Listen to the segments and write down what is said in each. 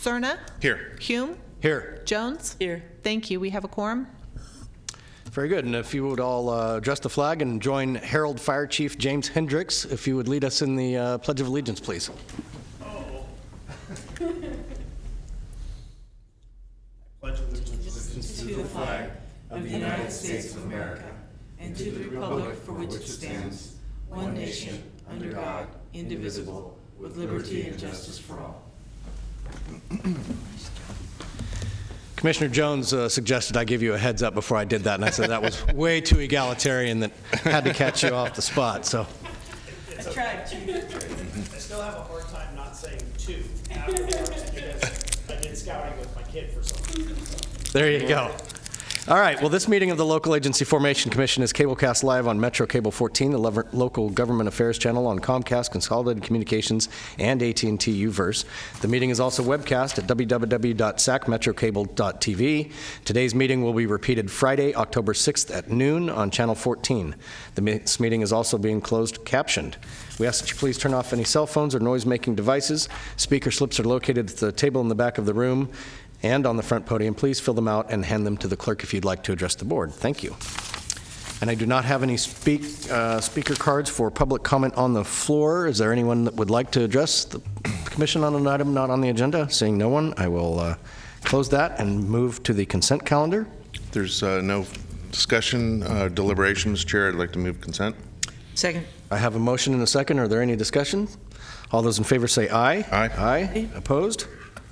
Cerna? Here. Hume? Here. Jones? Here. Thank you. We have a quorum. Very good. And if you would all address the flag and join Herald Fire Chief James Hendricks, if you would lead us in the Pledge of Allegiance, please. Pledge allegiance To the flag of the United States of America and to the republic for which it stands, one nation, under God, indivisible, with liberty and justice for all. Commissioner Jones suggested I give you a heads up before I did that, and I said that was way too egalitarian that had to catch you off the spot. So I tried to. I still have a hard time not saying two afterwards because I did scouting with my kid for some reason. So. there you go. All right, well, this meeting of the Local Agency Formation Commission is cablecast live on Metro Cable 14, the local government affairs channel on Comcast, Consolidated Communications, and AT&T UVerse. The meeting is also webcast at www.sacmetrocable.tv. Today's meeting will be repeated Friday, October 6th at noon on Channel 14. This meeting is also being closed captioned. We ask that you please turn off any cell phones or noise-making devices. Speaker slips are located at the table in the back of the room and on the front podium. Please fill them out and hand them to the clerk if you'd like to address the board. Thank you. And I do not have any speaker cards for public comment on the floor. Is there anyone that would like to address the commission on an item not on the agenda? Seeing no one, I will close that and move to the consent calendar. There's no discussion, deliberations. Chair, I'd like to move consent. Second. I have a motion and a second. Are there any discussion? All those in favor say aye. Aye. Aye. Opposed?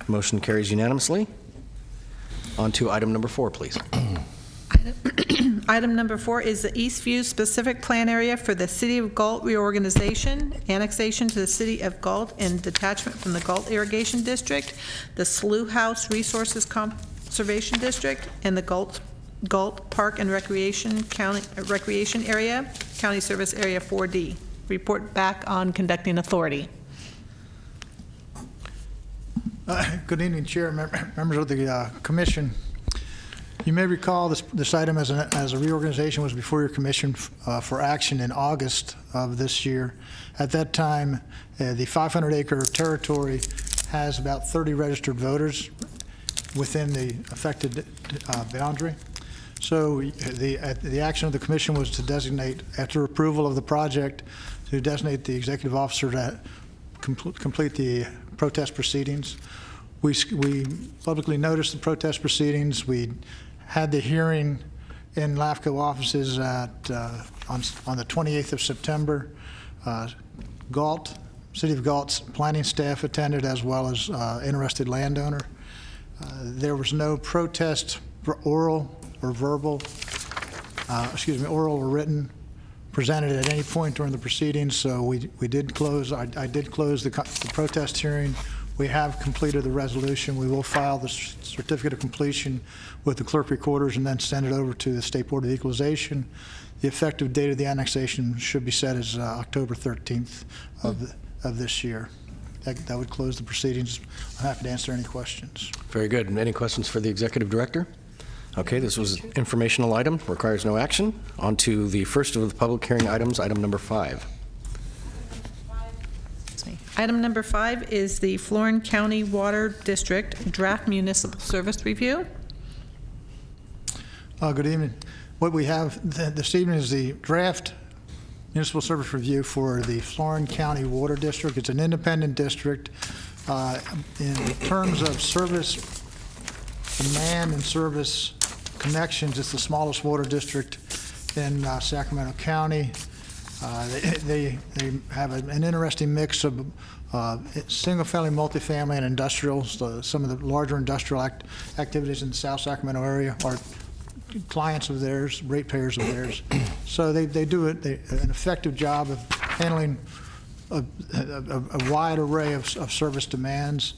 Motion carries unanimously. On to item number 4, please. Item number 4 is the Eastview specific plan area for the City of Galt reorganization, annexation to the City of Galt, and detachment from the Galt Irrigation District, the Slough House Resources Conservation District, and the Galt Park and Recreation Area, County Service Area 4D. Report back on conducting authority. Good evening, Chair, members of the Commission. You may recall this item as a reorganization was before your commission for action in August of this year. At that time, the 500-acre territory has about 30 registered voters within the affected boundary. So the action of the commission was to designate, after approval of the project, to designate the executive officer to complete the protest proceedings. We publicly noticed the protest proceedings. We had the hearing in LAFCo offices on the 28th of September. City of Galt's planning staff attended, as well as interested landowner. There was no protest for oral or verbal, oral or written, presented at any point during the proceedings. So we did close. I did close the protest hearing. We have completed the resolution. We will file the certificate of completion with the clerk recorders and then send it over to the State Board of Equalization. The effective date of the annexation should be set as October 13th of this year. That would close the proceedings. I'm happy to answer any questions. Very good. Any questions for the executive director? Okay, this was an informational item, requires no action. On to the first of the public hearing items, item number 5. Item number 5 is the Florin County Water District Draft Municipal Service Review. Good evening. What we have this evening is the draft municipal service review for the Florin County Water District. It's an independent district. In terms of service demand and service connections, it's the smallest water district in Sacramento County. They have an interesting mix of single-family, multifamily, and industrial. So some of the larger industrial activities in the South Sacramento area are clients of theirs, ratepayers of theirs. So they do an effective job of handling a wide array of service demands.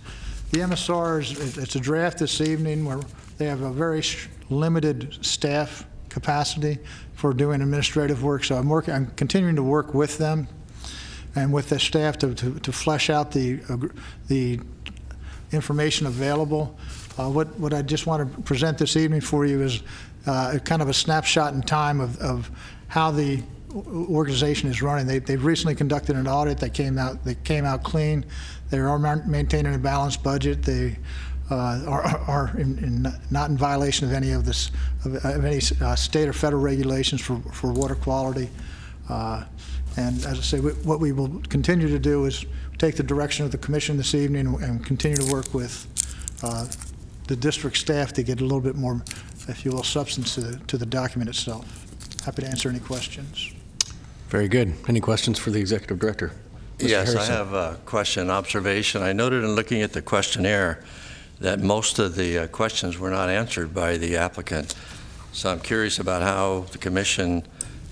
The MSR it's a draft this evening where they have a very limited staff capacity for doing administrative work. So I'm continuing to work with them and with the staff to flesh out the information available. What I just want to present this evening for you is kind of a snapshot in time of how the organization is running. They've recently conducted an audit. They came out clean. They are maintaining a balanced budget. They are not in violation of any of this of any state or federal regulations for water quality. And as I say, what we will continue to do is take the direction of the commission this evening and continue to work with the district staff to get a little bit more, if you will, substance to the document itself. Happy to answer any questions. Very good. Any questions for the executive director? Mr. Yes, Harrison. I have a question, observation. I noted in looking at the questionnaire that most of the questions were not answered by the applicant. So I'm curious about how the commission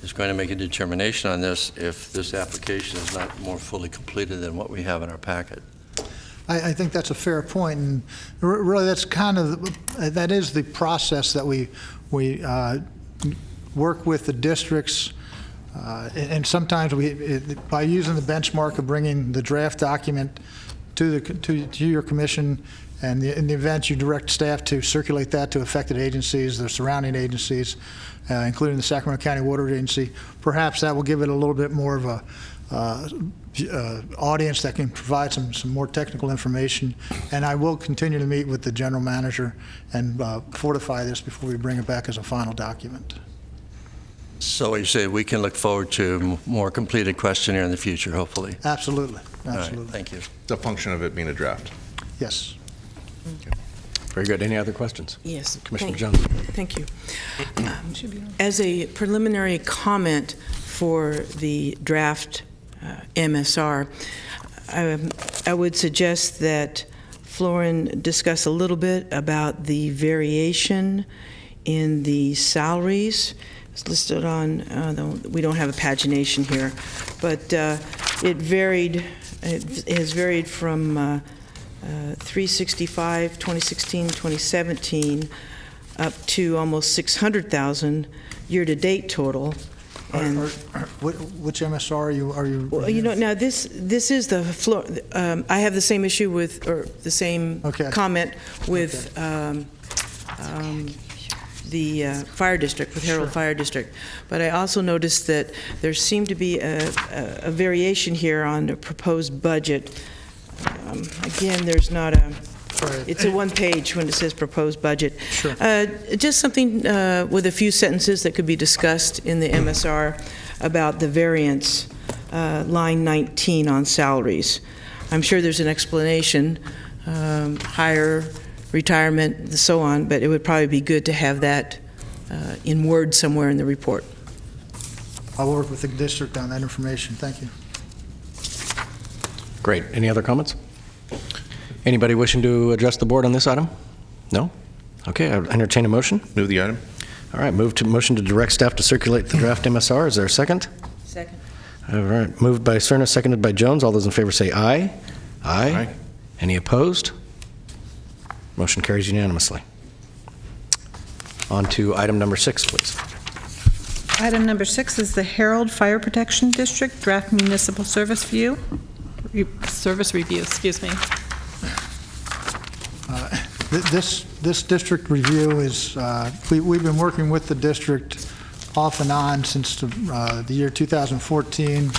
is going to make a determination on this if this application is not more fully completed than what we have in our packet. I think that's a fair point, and really that's that is the process that we work with the districts, and sometimes by using the benchmark of bringing the draft document to your commission, and in the event you direct staff to circulate that to affected agencies, the surrounding agencies, including the Sacramento County Water Agency, perhaps that will give it a little bit more of a audience that can provide some more technical information. And I will continue to meet with the general manager and fortify this before we bring it back as a final document. So you say we can look forward to more completed questionnaire in the future, hopefully. Absolutely, All absolutely. right, thank you. The function of it being a draft. Yes. Very good. Any other questions? Yes. Commissioner Jones. Thank you. As a preliminary comment for the draft MSR, I would suggest that Florin discuss a little bit about the variation in the salaries. It's listed on, we don't have a pagination here, but it has varied from 365, 2016, 2017, up to almost 600,000 year-to-date total. And Which MSR are you? well, now this is the floor. I have the same issue with, or the same Okay. comment with the fire district, with Harold Fire District. But I also noticed that there seemed to be a variation here on the proposed budget. Again, there's not a, it's a one page when it says proposed budget. Sure. Just something with a few sentences that could be discussed in the MSR about the variance, line 19 on salaries. I'm sure there's an explanation, higher retirement, and so on, but it would probably be good to have that in Word somewhere in the report. I'll work with the district on that information. Thank you. Great. Any other comments? Anybody wishing to address the board on this item? No? Okay, I'll entertain a motion. Move the item. All right, motion to direct staff to circulate the draft MSR. Is there a second? Second. All right, moved by Cerna, seconded by Jones. All those in favor say aye. Aye. Any opposed? Motion carries unanimously. On to item number 6, please. Item number 6 is the Harold Fire Protection District Draft Municipal Service Review. Service Review, excuse me. This district review is, we've been working with the district off and on since the year 2014.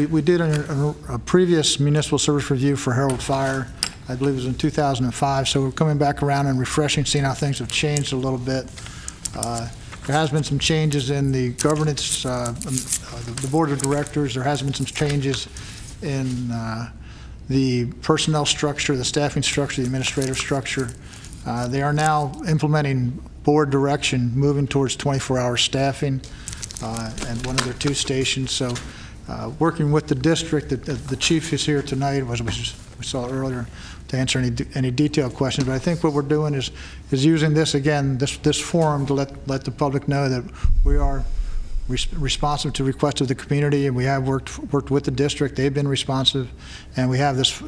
We did a previous municipal service review for Harold Fire. I believe it was in 2005, so we're coming back around and refreshing, seeing how things have changed a little bit. There has been some changes in the governance, the board of directors. There has been some changes in the personnel structure, the staffing structure, the administrative structure. They are now implementing board direction, moving towards 24-hour staffing at one of their 2 stations. So working with the district, the chief is here tonight, as we saw earlier, to answer any detailed questions. But I think what we're doing is using this, again, this forum to let the public know that we are responsive to requests of the community, and we have worked with the district. They've been responsive, and we have this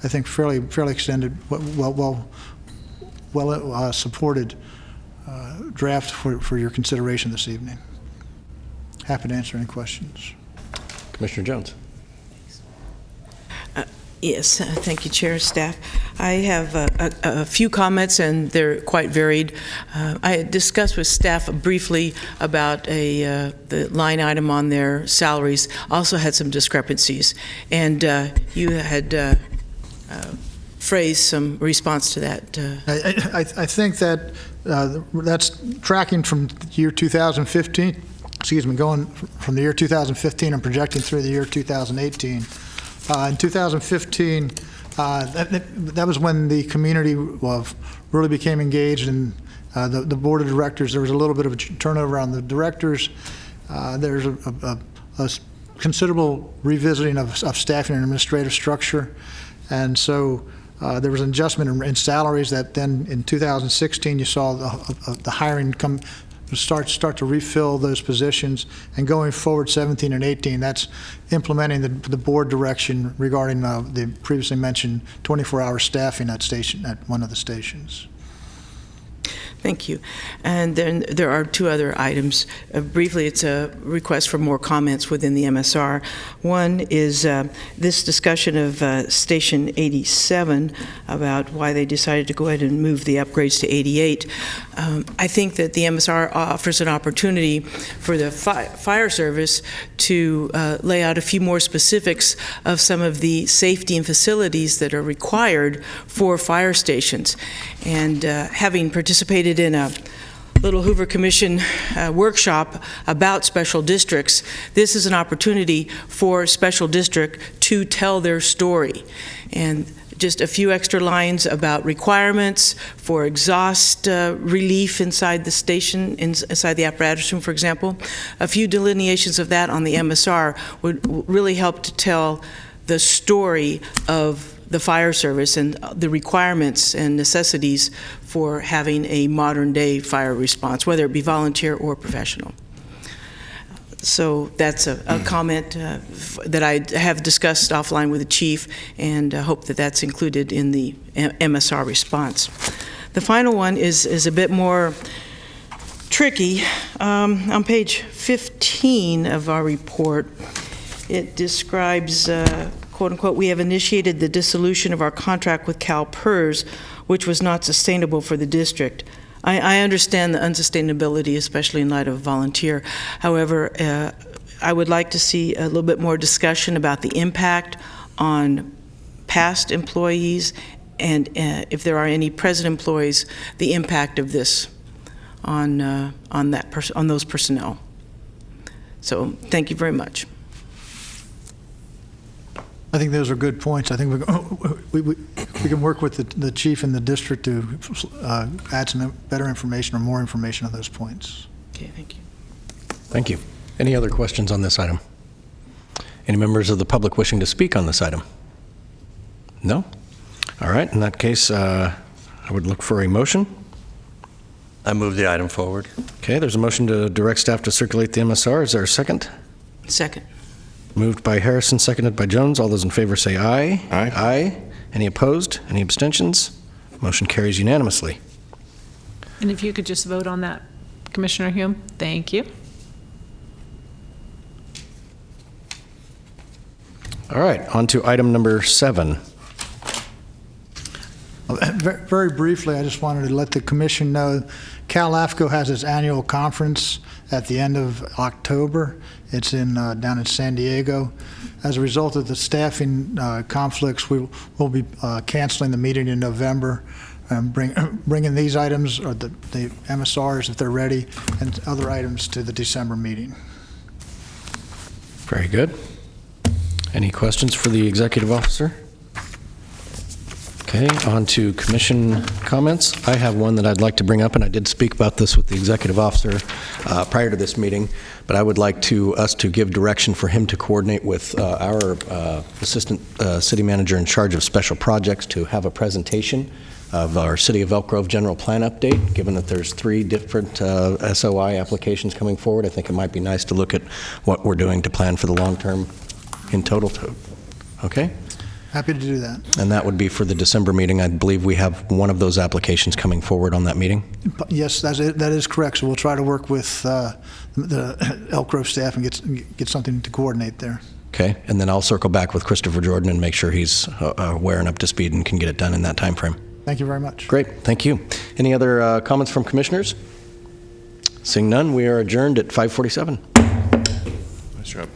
I think fairly extended, well supported draft for your consideration this evening. Happy to answer any questions. Commissioner Jones. Yes, thank you, Chair, staff. I have a few comments, and they're quite varied. I discussed with staff briefly about the line item on their salaries. Also had some discrepancies, and you had phrased some response to that. I think that that's tracking from the year 2015. Excuse me, going from the year 2015 and projecting through the year 2018. In 2015, that was when the community really became engaged in the board of directors. There was a little bit of a turnover on the directors. There's a considerable revisiting of staffing and administrative structure. And so there was an adjustment in salaries that then in 2016 you saw the hiring start to refill those positions, and going forward 17 and 18, that's implementing the board direction regarding the previously mentioned 24-hour staffing at one of the stations. Thank you. And then there are 2 other items. Briefly, it's a request for more comments within the MSR. One is this discussion of Station 87 about why they decided to go ahead and move the upgrades to 88. I think that the MSR offers an opportunity for the fire service to lay out a few more specifics of some of the safety and facilities that are required for fire stations. And having participated in a Little Hoover Commission workshop about special districts, this is an opportunity for special district to tell their story. And just a few extra lines about requirements for exhaust relief inside the station, inside the apparatus room, for example. A few delineations of that on the MSR would really help to tell the story of the fire service and the requirements and necessities for having a modern-day fire response, whether it be volunteer or professional. So that's a comment that I have discussed offline with the chief, and hope that that's included in the MSR response. The final one is a bit more tricky. On page 15 of our report, it describes quote unquote, we have initiated the dissolution of our contract with CalPERS, which was not sustainable for the district. I understand the unsustainability, especially in light of volunteer. However, I would like to see a little bit more discussion about the impact on past employees and if there are any present employees, the impact of this on those personnel. So thank you very much. I think those are good points. I think we can work with the chief and the district to add some better information or more information on those points. Okay, thank you. Thank you. Any other questions on this item? Any members of the public wishing to speak on this item? No? All right, in that case, I would look for a motion. I move the item forward. Okay, there's a motion to direct staff to circulate the MSR. Is there a second? Second. Moved by Harrison, seconded by Jones. All those in favor say aye. Aye. Aye. Any opposed? Any abstentions? Motion carries unanimously. And if you could just vote on that, Commissioner Hume, thank you. All right, on to item number 7. Very briefly, I just wanted to let the commission know LAFCo has its annual conference at the end of October. It's down in San Diego. As a result of the staffing conflicts, we will be canceling the meeting in November, bringing these items, or the MSRs if they're ready, and other items to the December meeting. Very good. Any questions for the executive officer? Okay, on to commission comments. I have one that I'd like to bring up, and I did speak about this with the executive officer prior to this meeting, but I would like us to give direction for him to coordinate with our assistant city manager in charge of special projects to have a presentation of our City of Elk Grove general plan update. Given that there's 3 different SOI applications coming forward, I think it might be nice to look at what we're doing to plan for the long term in total. Okay? Happy to do that. And that would be for the December meeting. I believe we have one of those applications coming forward on that meeting. Yes, that is correct. So we'll try to work with the Elk Grove staff and get something to coordinate there. Okay, and then I'll circle back with Christopher Jordan and make sure he's aware and up to speed and can get it done in that time frame. Thank you very much. Great, thank you. Any other comments from commissioners? Seeing none, we are adjourned at 5:47. Nice job.